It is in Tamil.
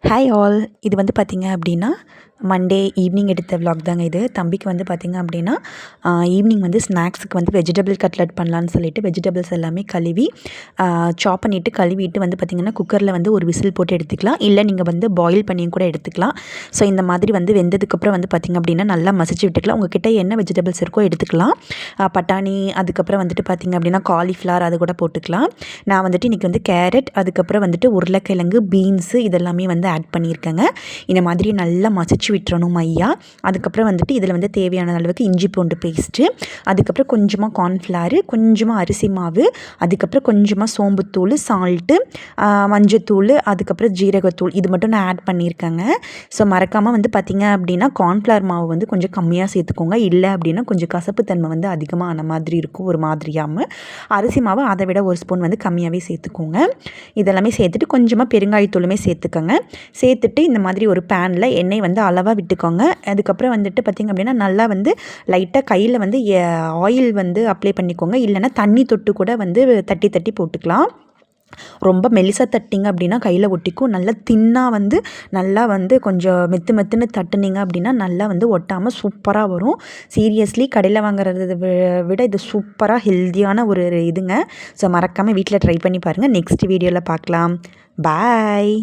Hi all. இது வந்து பார்த்திங்க அப்படின்னா மண்டே ஈவினிங் எடுத்த விலாக் தாங்க இது. தம்பிக்கு வந்து பார்த்திங்க அப்படின்னா ஈவினிங் வந்து ஸ்நாக்ஸுக்கு வந்து வெஜிடபிள் கட்லட் பண்ணலான்னு சொல்லிட்டு வெஜிடபிள்ஸ் எல்லாமே கழுவி சாப் பண்ணிவிட்டு கழுவிட்டு வந்து பார்த்திங்கன்னா குக்கரில் வந்து ஒரு விசில் போட்டு எடுத்துக்கலாம். இல்லை நீங்கள் வந்து பாயில் பண்ணியும் கூட எடுத்துக்கலாம். ஸோ இந்த மாதிரி வந்து வெந்ததுக்கப்புறம் வந்து பார்த்திங்க அப்படின்னா நல்லா மசிச்சு விட்டுக்கலாம். உங்கள்கிட்ட என்ன வெஜிடபிள்ஸ் இருக்கோ எடுத்துக்கலாம். பட்டாணி, அதுக்கப்புறம் வந்துட்டு பார்த்திங்க அப்படின்னா காலிஃப்ளவர் அது கூட போட்டுக்கலாம். நான் வந்துட்டு இன்றைக்கி வந்து கேரட், அதுக்கப்புறம் வந்துட்டு உருளைக்கிழங்கு, பீன்ஸு இதெல்லாமே வந்து ஆட் பண்ணியிருக்கேங்க. இந்த மாதிரி நல்லா மசிச்சு விட்டுறணும் மையா. அதுக்கப்புறம் வந்துட்டு இதில் வந்து தேவையான அளவுக்கு இஞ்சி பூண்டு பேஸ்ட்டு, அதுக்கப்புறம் கொஞ்சமாக கார்ன்ஃப்ளவர், கொஞ்சமாக அரிசி மாவு, அதுக்கப்புறம் கொஞ்சமாக சோம்புத்தூள், சால்ட்டு, மஞ்சத்தூள், அதுக்கப்புறம் ஜீரகத்தூள் இது மட்டும் நான் ஆட் பண்ணியிருக்கேங்க. ஸோ மறக்காமல் வந்து பார்த்திங்க அப்படின்னா கார்ன்ஃப்ளவர் மாவு வந்து கொஞ்சம் கம்மியாக சேர்த்துக்கோங்க. இல்லை அப்படின்னா கொஞ்சம் கசப்புத்தன்மை வந்து அதிகமாக ஆன மாதிரி இருக்கும், ஒரு மாதிரியாமல். அரிசி மாவு அதை விட ஒரு ஸ்பூன் வந்து கம்மியாகவே சேர்த்துக்கோங்க. இதெல்லாமே சேர்த்துட்டு கொஞ்சமாக பெருங்காயத்தூளுமே சேர்த்துக்கோங்க. சேர்த்துட்டு இந்த மாதிரி ஒரு பேனில் எண்ணெய் வந்து அளவாக விட்டுக்கோங்க. அதுக்கப்புறம் வந்துட்டு பார்த்திங்க அப்படின்னா நல்லா வந்து லைட்டாக கையில் வந்து ஆயில் வந்து அப்ளை பண்ணிக்கோங்க. இல்லைன்னா தண்ணி தொட்டு கூட வந்து தட்டி தட்டி போட்டுக்கலாம். ரொம்ப மெலிசாக தட்டிங்க அப்படின்னா கையில் ஒட்டிக்கும். நல்லா தின்னாக வந்து நல்லா வந்து கொஞ்சம் மெத்து மெத்துன்னு தட்டுனீங்க அப்படின்னா நல்லா வந்து ஒட்டாமல் சூப்பராக வரும். சீரியஸ்லி கடையில் வாங்குறத விட இது சூப்பராக ஹெல்த்தியான ஒரு இதுங்க. ஸோ மறக்காமல் வீட்டில் ட்ரை பண்ணி பாருங்கள். நெக்ஸ்ட் வீடியோவில் பார்க்கலாம். பாய்.